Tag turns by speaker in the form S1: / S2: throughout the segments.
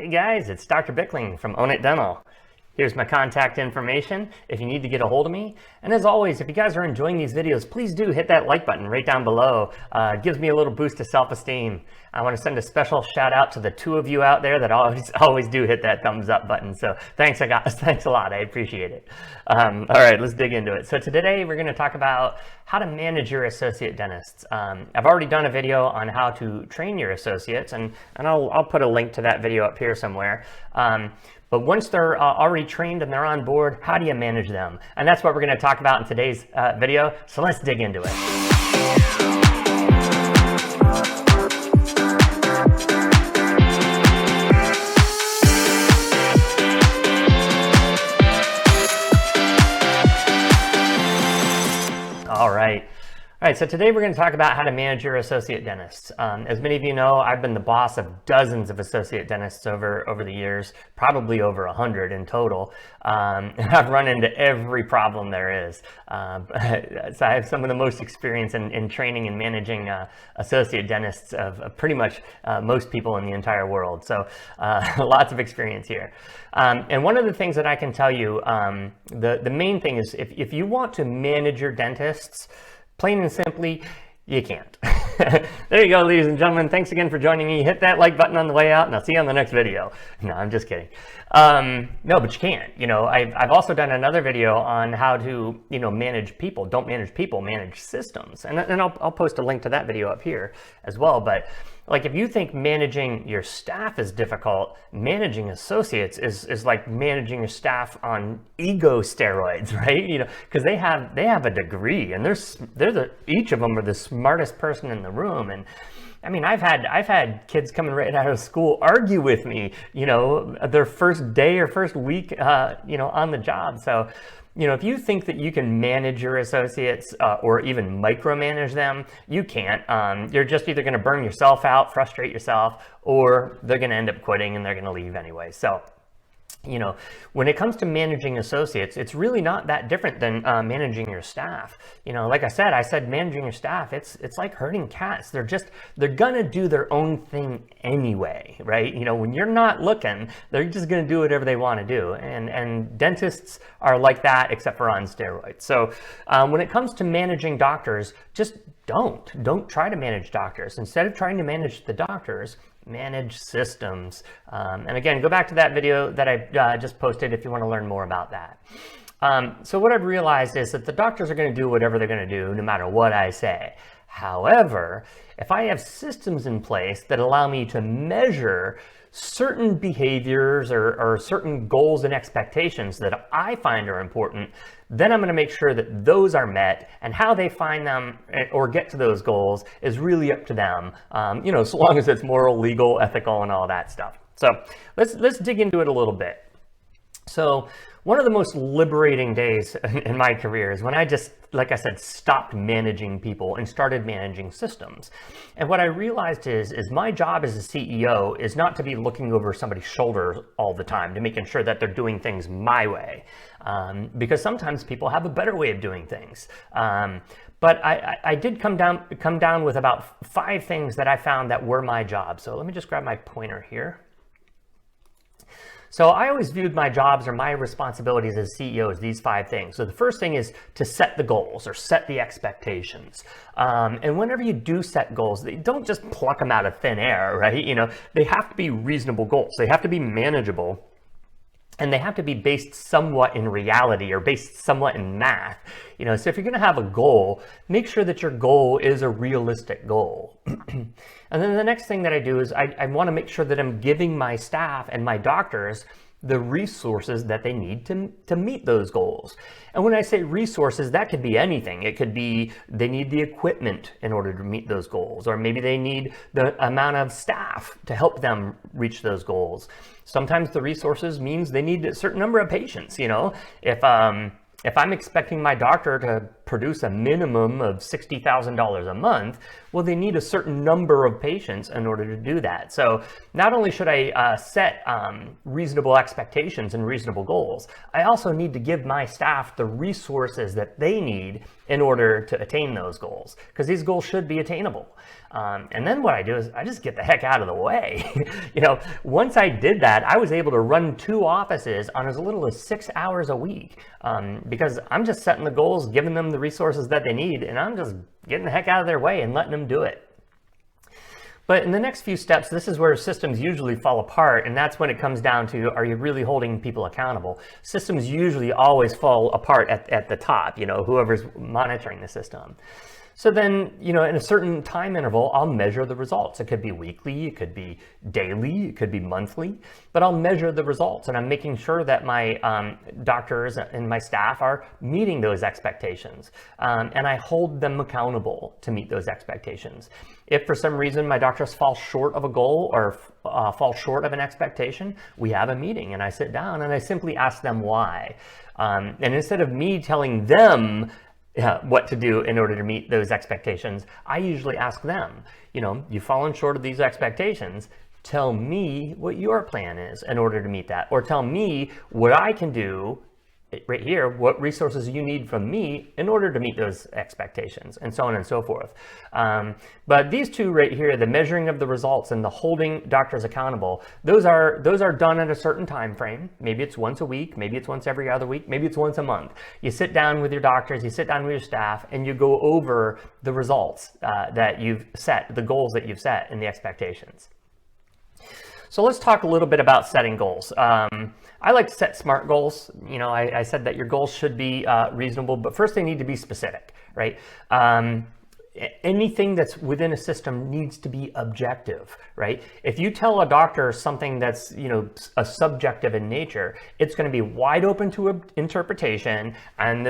S1: Hey guys, it's Dr. Bickling from Own It Dental. Here's my contact information if you need to get a hold of me. And as always, if you guys are enjoying these videos, please do hit that like button right down below. It gives me a little boost of self-esteem. I want to send a special shout out to the two of you out there that always do hit that thumbs up button. So thanks a lot. I appreciate it. All right, let's dig into it. So today we're going to talk about how to manage your associate dentists. I've already done a video on how to train your associates, and I'll put a link to that video up here somewhere. But once they're already trained and they're on board, how do you manage them? And that's what we're going to talk about in today's video. So let's dig into it. All right, so today we're going to talk about how to manage your associate dentists. As many of you know, I've been the boss of dozens of associate dentists over the years, probably over 100 in total. And I've run into every problem there is. So I have some of the most experience in training and managing associate dentists of pretty much most people in the entire world. So lots of experience here. And one of the things that I can tell you, the main thing is if you want to manage your dentists, plain and simply, you can't. There you go, ladies and gentlemen. Thanks again for joining me. Hit that like button on the way out, and I'll see you on the next video. No, I'm just kidding. No, but you can't. You know, I've also done another video on how to, manage people. Don't manage people, manage systems. And I'll post a link to that video up here as well. But like, if you think managing your staff is difficult, managing associates is like managing your staff on ego steroids, right? Because they have a degree, and each of them are the smartest person in the room. And I mean, I've had kids coming right out of school argue with me, their first day or first week, on the job. So, if you think that you can manage your associates or even micromanage them, you can't. You're just either going to burn yourself out, frustrate yourself, or they're going to end up quitting and they're going to leave anyway. So, when it comes to managing associates, it's really not that different than managing your staff. Like I said managing your staff, it's like herding cats. They're gonna do their own thing anyway, right? When you're not looking, they're just gonna do whatever they want to do. And dentists are like that, except for on steroids. So when it comes to managing doctors, just don't try to manage doctors. Instead of trying to manage the doctors, manage systems. And again, go back to that video that I just posted if you want to learn more about that. So what I've realized is that the doctors are going to do whatever they're going to do no matter what I say. However, if I have systems in place that allow me to measure certain behaviors or certain goals and expectations that I find are important, then I'm going to make sure that those are met, and how they find them or get to those goals is really up to them, so long as it's moral, legal, ethical, and all that stuff. So let's dig into it a little bit. So one of the most liberating days in my career is when I just, like I said, stopped managing people and started managing systems. And what I realized is my job as a CEO is not to be looking over somebody's shoulder all the time, to making sure that they're doing things my way. Because sometimes people have a better way of doing things. But I did come down with about 5 things that I found that were my job. So let me just grab my pointer here. So I always viewed my jobs or my responsibilities as CEO as these 5 things. So the first thing is to set the goals or set the expectations. And whenever you do set goals, they don't just pluck them out of thin air, right? They have to be reasonable goals. They have to be manageable. And they have to be based somewhat in reality or based somewhat in math. So if you're going to have a goal, make sure that your goal is a realistic goal. And then the next thing that I do is I want to make sure that I'm giving my staff and my doctors the resources that they need to meet those goals. And when I say resources, that could be anything. It could be they need the equipment in order to meet those goals, or maybe they need the amount of staff to help them reach those goals. Sometimes the resources means they need a certain number of patients. If I'm expecting my doctor to produce a minimum of $60,000 a month, well, they need a certain number of patients in order to do that. So not only should I set reasonable expectations and reasonable goals, I also need to give my staff the resources that they need in order to attain those goals, because these goals should be attainable. And then what I do is I just get the heck out of the way. Once I did that, I was able to run 2 offices on as little as 6 hours a week, because I'm just setting the goals, giving them the resources that they need, and I'm just getting the heck out of their way and letting them do it. But in the next few steps, this is where systems usually fall apart, and that's when it comes down to, are you really holding people accountable? Systems usually always fall apart at the top, whoever's monitoring the system. So then, in a certain time interval, I'll measure the results. It could be weekly, it could be daily, it could be monthly, but I'll measure the results, and I'm making sure that my doctors and my staff are meeting those expectations, and I hold them accountable to meet those expectations. If for some reason my doctors fall short of a goal or fall short of an expectation, we have a meeting, and I sit down and I simply ask them why. And instead of me telling them what to do in order to meet those expectations, I usually ask them, you've fallen short of these expectations. Tell me what your plan is in order to meet that, or tell me what I can do right here, what resources you need from me in order to meet those expectations, and so on and so forth. But these two right here, the measuring of the results and the holding doctors accountable, those are done at a certain time frame. Maybe it's once a week, maybe it's once every other week, maybe it's once a month. You sit down with your doctors, you sit down with your staff, and you go over the results that you've set, the goals that you've set, and the expectations. So let's talk a little bit about setting goals. I like to set SMART goals. I said that your goals should be reasonable, but first they need to be specific, right? Anything that's within a system needs to be objective, right? If you tell a doctor something that's, a subjective in nature, it's going to be wide open to interpretation, and,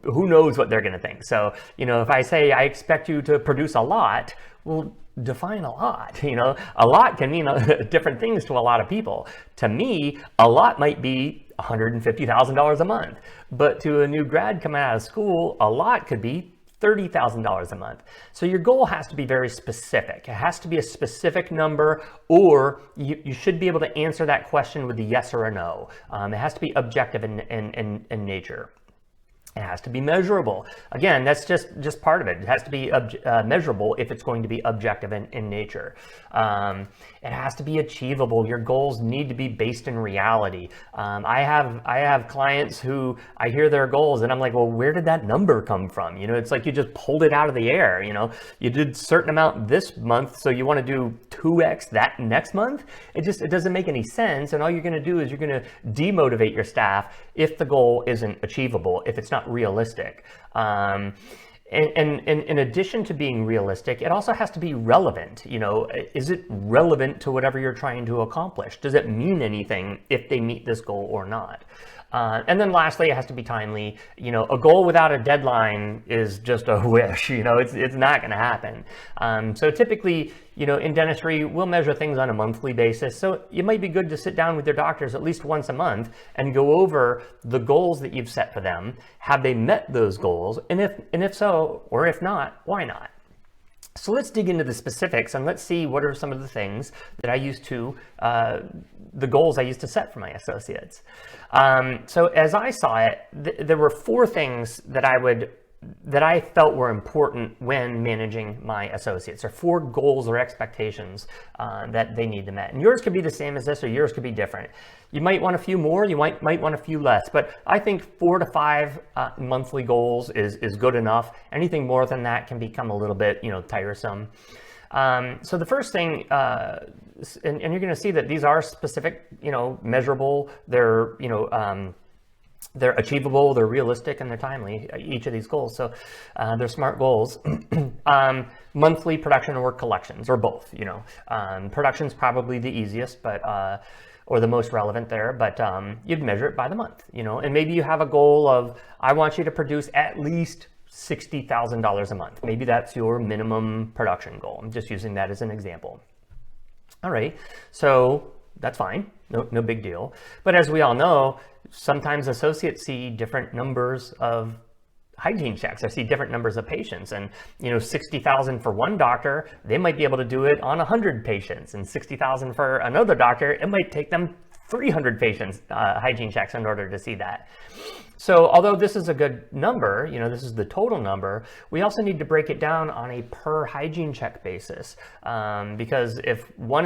S1: who knows what they're going to think. So, if I say, I expect you to produce a lot, well, define a lot. A lot can mean different things to a lot of people. To me, a lot might be $150,000 a month, but to a new grad coming out of school, a lot could be $30,000 a month. So your goal has to be very specific. It has to be a specific number, or you should be able to answer that question with a yes or a no. It has to be objective in nature. It has to be measurable. Again, that's just part of it. It has to be measurable if it's going to be objective in nature. It has to be achievable. Your goals need to be based in reality. I have clients who I hear their goals and I'm like, well, where did that number come from? It's like you just pulled it out of the air. You did a certain amount this month, so you want to do 2x that next month. It doesn't make any sense. And all you're going to do is you're going to demotivate your staff if the goal isn't achievable, if it's not realistic. And in addition to being realistic, it also has to be relevant. Is it relevant to whatever you're trying to accomplish? Does it mean anything if they meet this goal or not? And then lastly, it has to be timely. A goal without a deadline is just a wish. It's not going to happen. So typically, in dentistry, we'll measure things on a monthly basis. So it might be good to sit down with your doctors at least once a month and go over the goals that you've set for them. Have they met those goals? And if so, or if not, why not? So let's dig into the specifics and let's see what are some of the things that I used to, the goals I used to set for my associates. So as I saw it, there were 4 things that I felt were important when managing my associates, or 4 goals or expectations that they need to meet. And yours could be the same as this, or yours could be different. You might want a few more, you might want a few less, but I think 4 to 5 monthly goals is good enough. Anything more than that can become a little bit, tiresome. So the first thing, and you're going to see that these are specific, measurable. They're achievable, they're realistic, and they're timely, each of these goals. So they're SMART goals. Monthly production or collections, or both. Production's probably the easiest, but or the most relevant there, but you'd measure it by the month, and maybe you have a goal of, I want you to produce at least $60,000 a month. Maybe that's your minimum production goal. I'm just using that as an example. All right, so that's fine, no big deal. But as we all know, sometimes associates see different numbers of hygiene checks. I see different numbers of patients, and 60,000 for one doctor, they might be able to do it on 100 patients, and 60,000 for another doctor, it might take them 300 patients hygiene checks in order to see that. So although this is a good number, this is the total number, we also need to break it down on a per hygiene check basis. Because if one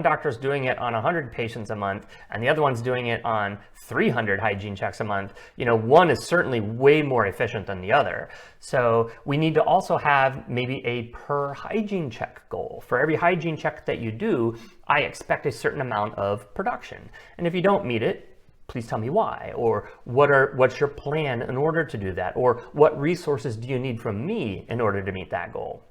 S1: doctor is doing it on 100 patients a month and the other one's doing it on 300 hygiene checks a month, one is certainly way more efficient than the other. So we need to also have maybe a per hygiene check goal. For every hygiene check that you do, I expect a certain amount of production. And if you don't meet it, please tell me why, or what's your plan in order to do that, or what resources do you need from me in order to meet that goal.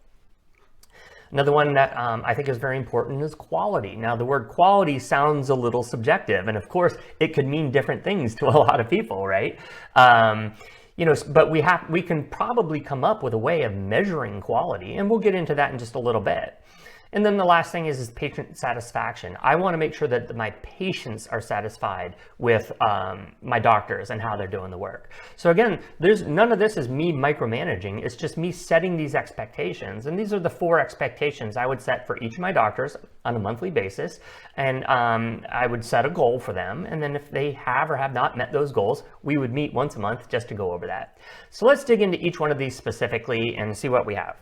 S1: Another one that I think is very important is quality. Now, the word quality sounds a little subjective, and of course, it could mean different things to a lot of people, right? But we can probably come up with a way of measuring quality, and we'll get into that in just a little bit. And then the last thing is patient satisfaction. I want to make sure that my patients are satisfied with my doctors and how they're doing the work. So again, none of this is me micromanaging. It's just me setting these expectations. And these are the 4 expectations I would set for each of my doctors on a monthly basis. And I would set a goal for them. And then if they have or have not met those goals, we would meet once a month just to go over that. So let's dig into each one of these specifically and see what we have.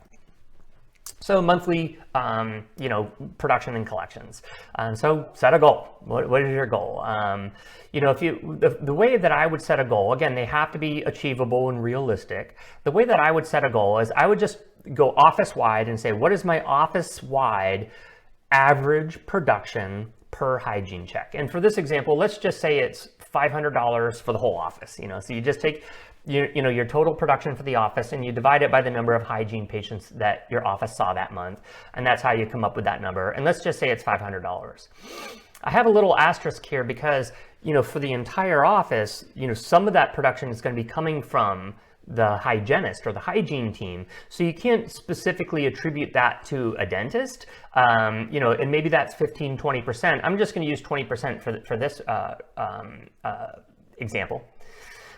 S1: So monthly, production and collections. So set a goal. What is your goal? The way that I would set a goal, again, they have to be achievable and realistic. The way that I would set a goal is I would just go office-wide and say, what is my office-wide average production per hygiene check? And for this example, let's just say it's $500 for the whole office. So you just take your total production for the office and you divide it by the number of hygiene patients that your office saw that month. And that's how you come up with that number. And let's just say it's $500. I have a little asterisk here because, for the entire office, some of that production is going to be coming from the hygienist or the hygiene team. So you can't specifically attribute that to a dentist, and maybe that's 15, 20%. I'm just going to use 20% for this example.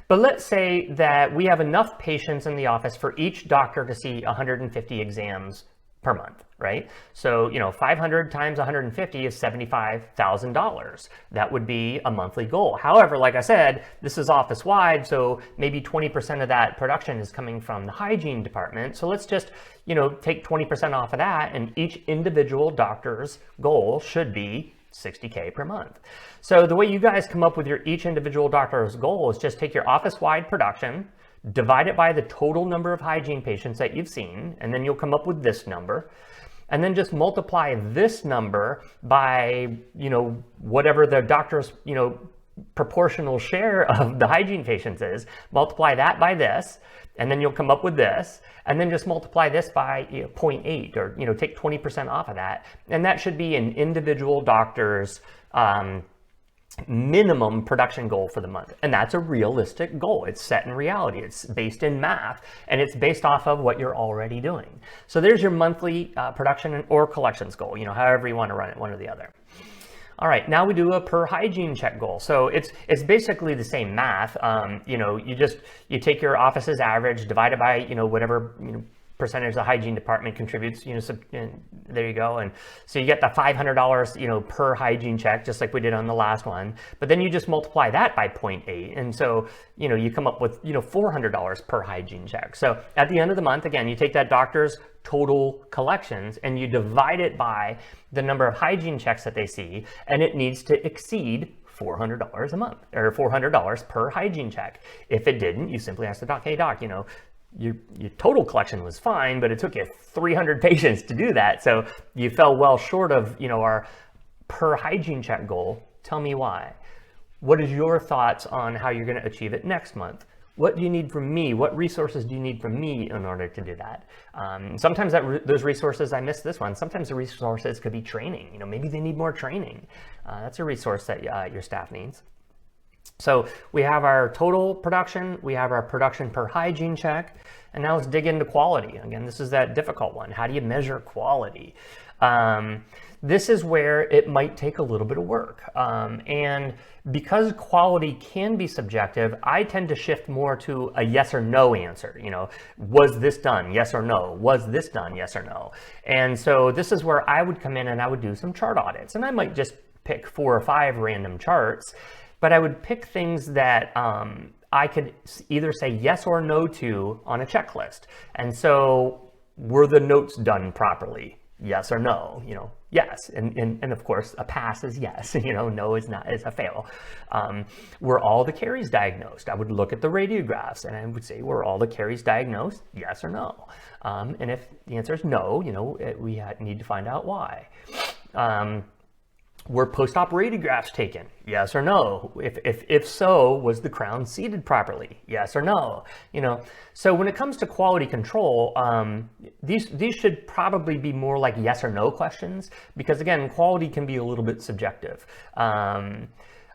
S1: But let's say that we have enough patients in the office for each doctor to see 150 exams per month, right? So, 500 times 150 is $75,000. That would be a monthly goal. However, like I said, this is office-wide, so maybe 20% of that production is coming from the hygiene department. So let's just, take 20% off of that, and each individual doctor's goal should be $60K per month. So the way you guys come up with your each individual doctor's goal is just take your office-wide production, divide it by the total number of hygiene patients that you've seen, and then you'll come up with this number. And then just multiply this number by, whatever the doctor's, proportional share of the hygiene patients is, multiply that by this, and then you'll come up with this, and then just multiply this by 0.8, or take 20% off of that, and that should be an individual doctor's minimum production goal for the month. And that's a realistic goal. It's set in reality. It's based in math, and it's based off of what you're already doing. So there's your monthly production or collections goal, however you want to run it, one or the other. All right, now we do a per hygiene check goal. So it's basically the same math. You take your office's average, divide it by whatever percentage the hygiene department contributes. There you go. And so you get the $500 per hygiene check, just like we did on the last one. But then you just multiply that by 0.8, and so you come up with $400 per hygiene check. So at the end of the month, again, you take that doctor's total collections and you divide it by the number of hygiene checks that they see, and it needs to exceed $400 a month, or $400 per hygiene check. If it didn't, you simply ask the doc, hey doc, your total collection was fine, but it took you 300 patients to do that. So you fell well short of, our per hygiene check goal. Tell me why. What is your thoughts on how you're going to achieve it next month? What do you need from me? What resources do you need from me in order to do that? Sometimes those resources, I missed this one. Sometimes the resources could be training. Maybe they need more training. That's a resource that your staff needs. So we have our total production, we have our production per hygiene check, and now let's dig into quality. Again, this is that difficult one. How do you measure quality? This is where it might take a little bit of work. And because quality can be subjective, I tend to shift more to a yes or no answer. Was this done? Yes or no? Was this done? Yes or no? And so this is where I would come in and I would do some chart audits. And I might just pick 4 or 5 random charts, but I would pick things that I could either say yes or no to on a checklist. And so were the notes done properly? Yes or no, yes. And of course, a pass is yes, no is not, is a fail. Were all the caries diagnosed? I would look at the radiographs and I would say, were all the caries diagnosed? Yes or no? And if the answer is no, we need to find out why. Were post-op radiographs taken? Yes or no? If so, was the crown seated properly? Yes or no? So when it comes to quality control, these should probably be more like yes or no questions, because again, quality can be a little bit subjective.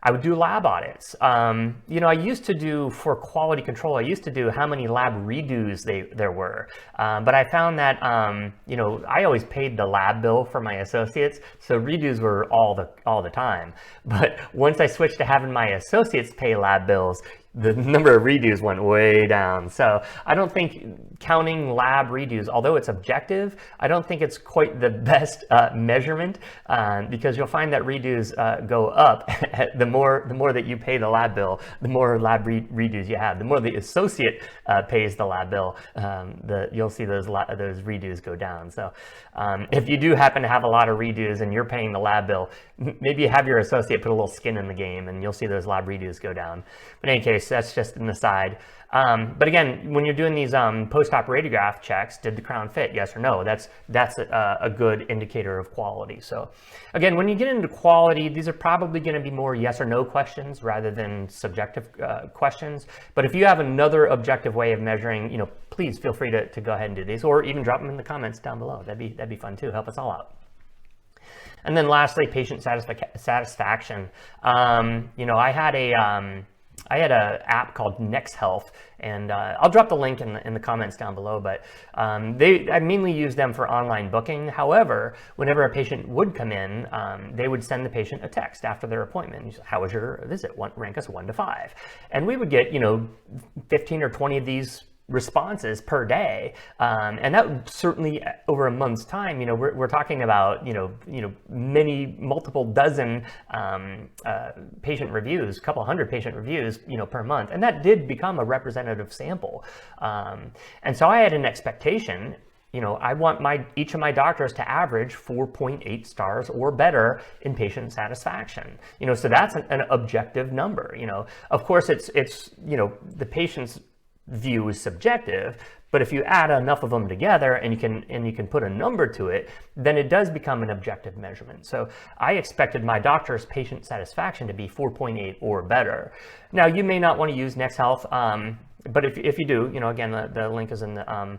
S1: I would do lab audits. I used to do, for quality control, I used to do how many lab redos there were. But I found that, I always paid the lab bill for my associates, so redos were all the time. But once I switched to having my associates pay lab bills, the number of redos went way down. So I don't think counting lab redos, although it's objective, I don't think it's quite the best measurement, because you'll find that redos go up. The more that you pay the lab bill, the more lab redos you have. The more the associate pays the lab bill, you'll see those redos go down. So if you do happen to have a lot of redos and you're paying the lab bill, maybe you have your associate put a little skin in the game and you'll see those lab redos go down. But in any case, that's just an aside. But again, when you're doing these post-op radiograph checks, did the crown fit? Yes or no? That's a good indicator of quality. So again, when you get into quality, these are probably going to be more yes or no questions rather than subjective questions. But if you have another objective way of measuring, please feel free to go ahead and do these, or even drop them in the comments down below. That'd be fun too. Help us all out. And then lastly, patient satisfaction. I had an app called Next Health, and I'll drop the link in the comments down below, but I mainly use them for online booking. However, whenever a patient would come in, they would send the patient a text after their appointment. How was your visit? Rank us 1 to 5. And we would get, 15 or 20 of these responses per day, and that certainly over a month's time, we're talking about multiple dozen patient reviews, a couple hundred patient reviews per month, and that did become a representative sample. And so I had an expectation. I want each of my doctors to average 4.8 stars or better in patient satisfaction. So that's an objective number. Of course, it's the patient's view is subjective, but if you add enough of them together and you can put a number to it, then it does become an objective measurement. So I expected my doctor's patient satisfaction to be 4.8 or better. Now you may not want to use Next Health, but if you do, again, the link is in the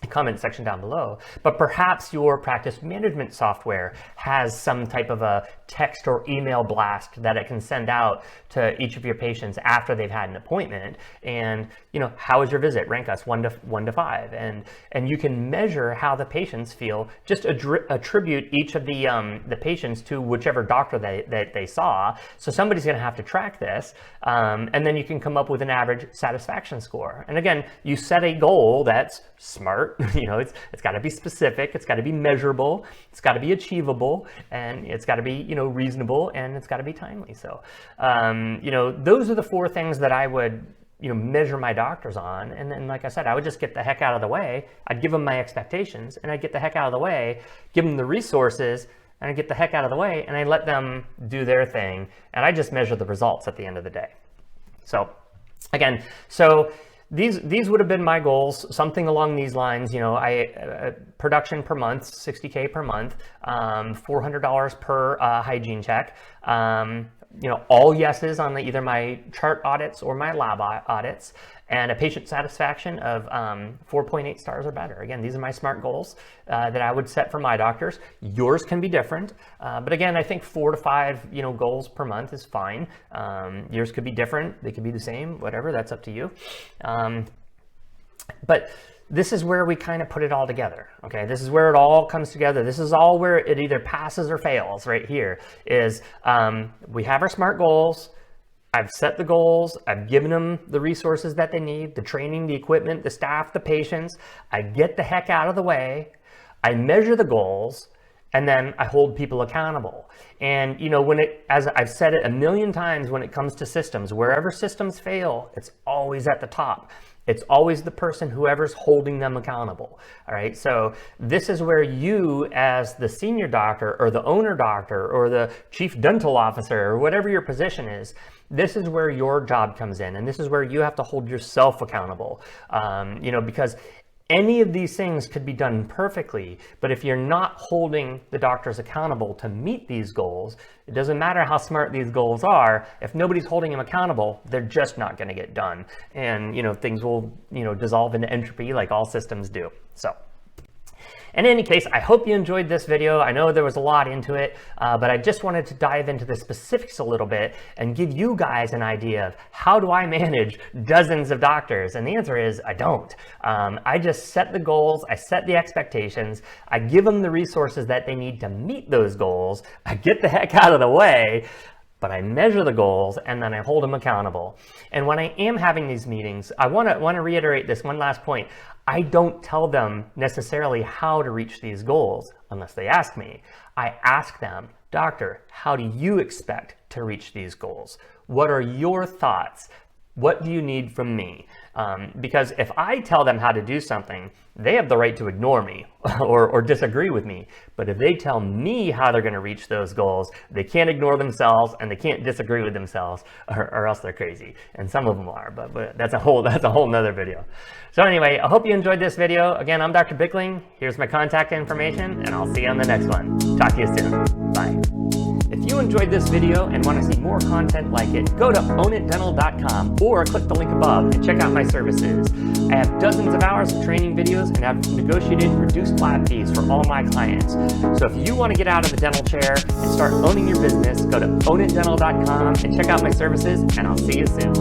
S1: comment section down below, but perhaps your practice management software has some type of a text or email blast that it can send out to each of your patients after they've had an appointment. And how was your visit? Rank us 1 to 5, and you can measure how the patients feel. Just attribute each of the patients to whichever doctor that they saw. So somebody's going to have to track this, and then you can come up with an average satisfaction score. And again, you set a goal that's smart. It's got to be specific, it's got to be measurable, it's got to be achievable, and it's got to be reasonable, and it's got to be timely. So those are the 4 things that I would measure my doctors on. And then, like I said, I would just get the heck out of the way. I'd give them my expectations, and I'd get the heck out of the way, give them the resources, and I'd get the heck out of the way, and I let them do their thing, and I just measure the results at the end of the day. So again, these would have been my goals, something along these lines. Production per month, $60K per month, $400 per hygiene check. All yeses on either my chart audits or my lab audits, and a patient satisfaction of 4.8 stars or better. Again, these are my SMART goals that I would set for my doctors. Yours can be different, but again, I think 4 to 5 goals per month is fine. Yours could be different, they could be the same, whatever, that's up to you. But this is where we kind of put it all together, okay? This is where it all comes together. This is all where it either passes or fails right here, is we have our SMART goals. I've set the goals. I've given them the resources that they need, the training, the equipment, the staff, the patients. I get the heck out of the way. I measure the goals. and then I hold people accountable. And as I've said it a million times, when it comes to systems, wherever systems fail, it's always at the top. It's always the person, whoever's holding them accountable. All right. So this is where you, as the senior doctor or the owner doctor or the chief dental officer or whatever your position is, this is where your job comes in. And this is where you have to hold yourself accountable, because any of these things could be done perfectly, but if you're not holding the doctors accountable to meet these goals, it doesn't matter how smart these goals are. If nobody's holding them accountable, they're just not going to get done. And, things will, dissolve into entropy like all systems do. So in any case, I hope you enjoyed this video. I know there was a lot into it, but I just wanted to dive into the specifics a little bit and give you guys an idea of how do I manage dozens of doctors? And the answer is I don't. I just set the goals, I set the expectations, I give them the resources that they need to meet those goals, I get the heck out of the way, but I measure the goals and then I hold them accountable. And when I am having these meetings, I want to reiterate this one last point. I don't tell them necessarily how to reach these goals unless they ask me. I ask them, doctor, how do you expect to reach these goals? What are your thoughts? What do you need from me? Because if I tell them how to do something, they have the right to ignore me or disagree with me. But if they tell me how they're going to reach those goals, they can't ignore themselves and they can't disagree with themselves, or else they're crazy. And some of them are, but that's a whole nother video. So anyway, I hope you enjoyed this video. Again, I'm Dr. Bickling. Here's my contact information, and I'll see you on the next one. Talk to you soon. Bye. If you enjoyed this video and want to see more content like it, go to ownitdental.com or click the link above and check out my services. I have dozens of hours of training videos and have negotiated reduced lab fees for all my clients. So if you want to get out of the dental chair and start owning your business, go to ownitdental.com and check out my services, and I'll see you soon.